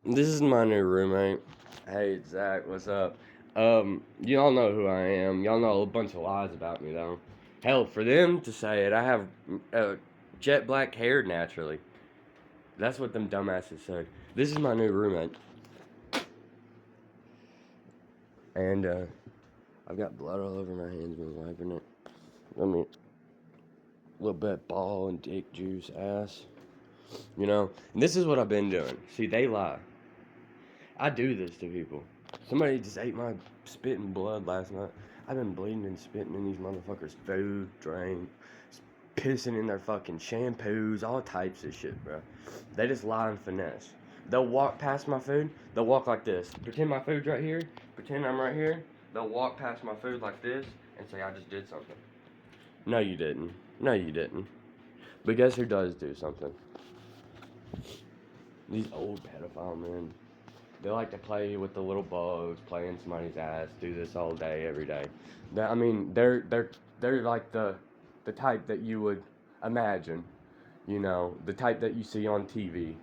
This is my new roommate. Hey, Zach, what's up? Y'all know who I am. Y'all know a bunch of lies about me, though. Hell, for them to say it, I have jet black hair naturally. That's what them dumbasses said. This is my new roommate. And, I've got blood all over my hands when wiping it. I mean, a little bit ball and dick juice ass. You know? And this is what I've been doing. See, they lie. I do this to people. Somebody just ate my spit and blood last night. I've been bleeding and spitting in these motherfuckers' food, drain, pissing in their fucking shampoos, all types of shit, bro. They just lie and finesse. They'll walk past my food. They'll walk like this. Pretend my food's right here. Pretend I'm right here. They'll walk past my food like this and say I just did something. No, you didn't. No, you didn't. But guess who does do something? These old pedophile men. They like to play with the little bugs, play in somebody's ass, do this all day, every day. I mean, they're like the type that you would imagine, you know, the type that you see on TV.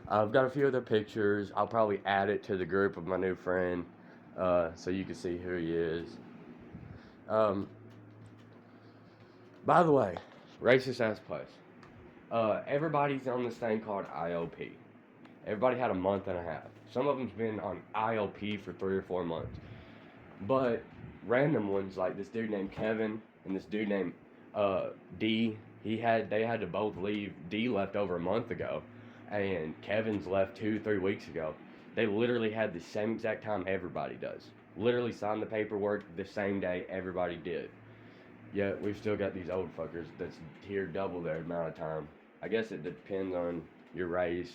I've got a few other pictures. I'll probably add it to the group of my new friend, so you can see who he is. Um, by the way, racist ass place. Everybody's on this thing called IOP. Everybody had a month and a half. Some of them's been on IOP for 3 or 4 months. But random ones like this dude named Kevin and this dude named D, they had to both leave. D left over a month ago, and Kevin's left 2 3 weeks ago. They literally had the same exact time everybody does. Literally signed the paperwork the same day everybody did. Yet we've still got these old fuckers that's here double their amount of time. I guess it depends on your race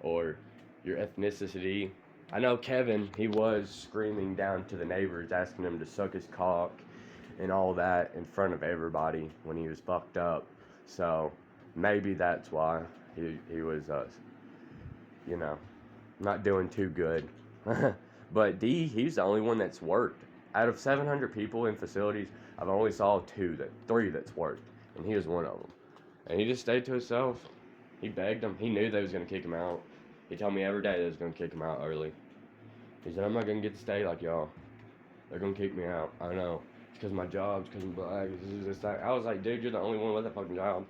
or your ethnicity. I know Kevin, he was screaming down to the neighbors, asking them to suck his cock and all that in front of everybody when he was fucked up. So maybe that's why he was, you know, not doing too good. But D, he's the only one that's worked. Out of 700 people in facilities, I've only saw three that's worked, and he was one of them. And he just stayed to himself. He begged them. He knew they was gonna kick him out. He told me every day they was gonna kick him out early. He said, "I'm not gonna get to stay like y'all. They're gonna kick me out. I know. It's because my job's because I'm black. This, that." I was like, "Dude, you're the only one with a fucking job.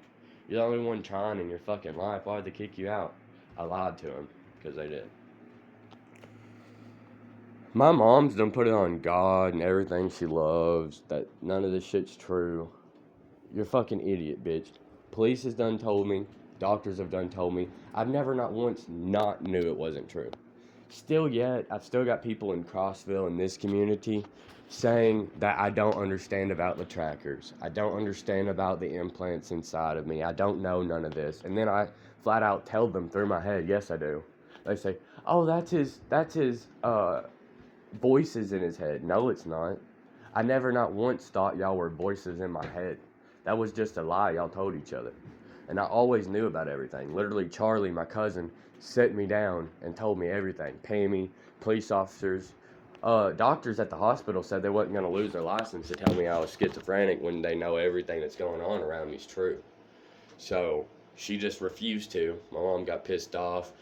You're the only one trying in your fucking life. Why'd they kick you out?" I lied to him because they did. My mom's done put it on God and everything she loves that none of this shit's true. You're a fucking idiot, bitch. Police has done told me. Doctors have done told me. I've never not once not knew it wasn't true. Still yet, I've still got people in Crossville in this community saying that I don't understand about the trackers. I don't understand about the implants inside of me. I don't know none of this. And then I flat out tell them through my head, yes I do. They say, "Oh, that's his voices in his head." No, it's not. I never not once thought y'all were voices in my head. That was just a lie y'all told each other. And I always knew about everything. Literally, Charlie, my cousin, set me down and told me everything. Pammy, police officers, doctors at the hospital said they wasn't going to lose their license to tell me I was schizophrenic when they know everything that's going on around me is true. So she just refused to. My mom got pissed off,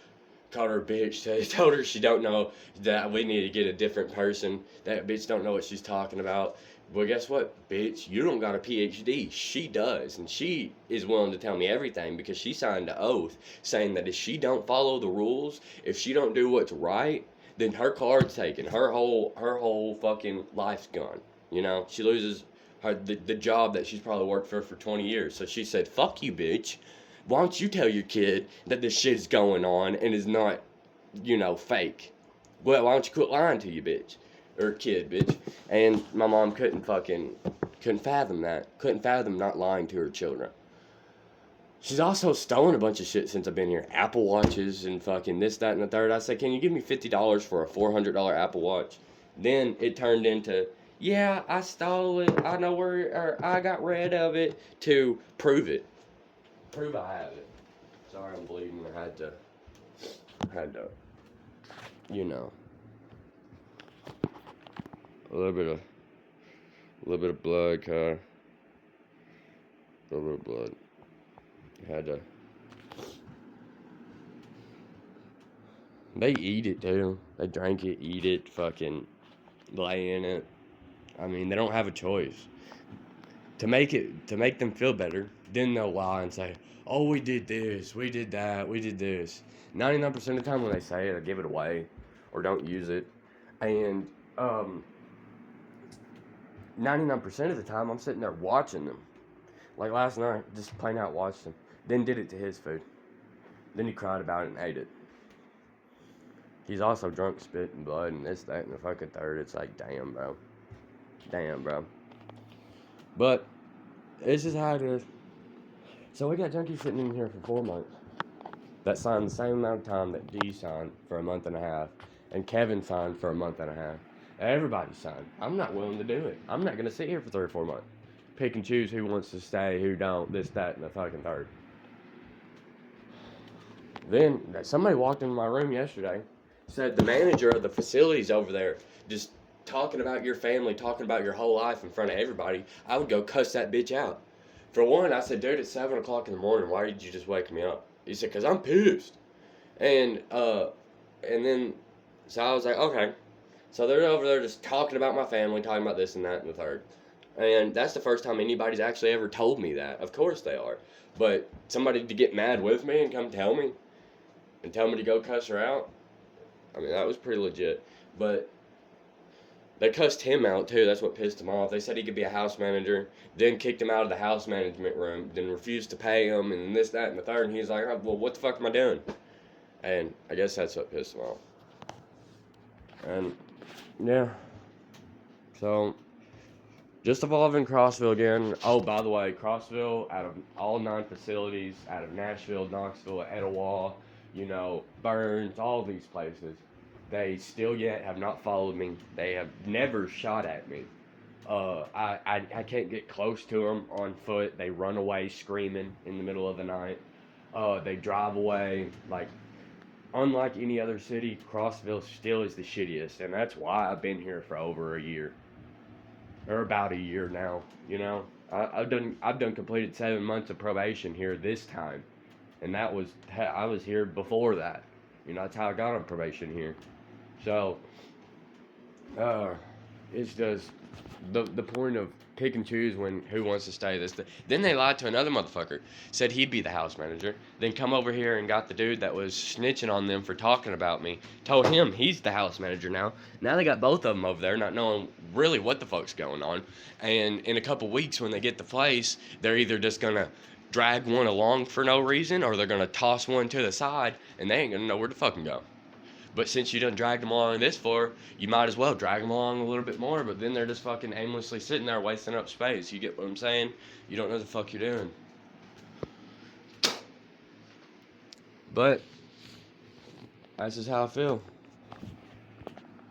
called her a bitch, told her she don't know that we need to get a different person. That bitch don't know what she's talking about. Well, guess what, bitch? You don't got a PhD. She does, and she is willing to tell me everything because she signed an oath saying that if she don't follow the rules, if she don't do what's right, then her card's taken. Her whole fucking life's gone. You know, she loses the job that she's probably worked for 20 years. So she said, "Fuck you, bitch. Why don't you tell your kid that this shit is going on and is not, fake? Well, why don't you quit lying to you, bitch? Or kid, bitch." And my mom couldn't fathom that. Couldn't fathom not lying to her children. She's also stolen a bunch of shit since I've been here. Apple Watches and fucking this, that, and the third. I said, "Can you give me $50 for a $400 Apple Watch?" Then it turned into, "Yeah, I stole it. I know where, or I got rid of it," to prove it. Prove I have it. Sorry, I'm bleeding. I had to, you know, a little bit of, blood, a little bit of blood. Had to. They eat it too. They drink it, eat it, fucking lay in it. I mean, they don't have a choice. To make them feel better, then they'll lie and say, "Oh, we did this, we did that, we did this." 99% of the time when they say it, I give it away or don't use it. And 99% of the time, I'm sitting there watching them. Like last night, just plain out watched him. Then did it to his food. Then he cried about it and ate it. He's also drunk, spit and blood and this, that, and the fucking third. It's like, damn, bro. Damn, bro. But this is how it is. So we got junkies sitting in here for 4 months that signed the same amount of time that G signed for a month and a half, and Kevin signed for a month and a half. Everybody signed. I'm not willing to do it. I'm not gonna sit here for 3 or 4 months. Pick and choose who wants to stay, who don't, this, that, and the fucking third. Then somebody walked into my room yesterday, said the manager of the facilities over there just talking about your family, talking about your whole life in front of everybody. I would go cuss that bitch out. For one, I said, dude, it's 7 o'clock in the morning. Why did you just wake me up? He said, because I'm pissed. And then, so I was like, okay. So they're over there just talking about my family, talking about this and that and the third. And that's the first time anybody's actually ever told me that. Of course they are. But somebody to get mad with me and come tell me and tell me to go cuss her out, I mean, that was pretty legit. But they cussed him out too. That's what pissed him off. They said he could be a house manager, then kicked him out of the house management room, then refused to pay him, and this, that, and the third. And he's like, oh, well, what the fuck am I doing? And I guess that's what pissed him off. And yeah. So just evolving Crossville again. Oh, by the way, Crossville, out of all 9 facilities, out of Nashville, Knoxville, Etowah, Burns, all these places, they still yet have not followed me. They have never shot at me. I can't get close to them on foot. They run away screaming in the middle of the night. They drive away. Like, unlike any other city, Crossville still is the shittiest, and that's why I've been here for over a year. Or about a year now, I've done completed 7 months of probation here this time, and I was here before that. That's how I got on probation here. So, it's just the point of pick and choose who wants to stay. Then they lied to another motherfucker, said he'd be the house manager, then come over here and got the dude that was snitching on them for talking about me, told him he's the house manager now. Now they got both of them over there not knowing really what the fuck's going on. And in a couple weeks when they get the place, they're either just gonna drag one along for no reason, or they're gonna toss one to the side and they ain't gonna know where to fucking go. But since you done dragged them along this far, you might as well drag them along a little bit more. But then they're just fucking aimlessly sitting there wasting up space. You get what I'm saying? You don't know what the fuck you're doing. But that's just how I feel.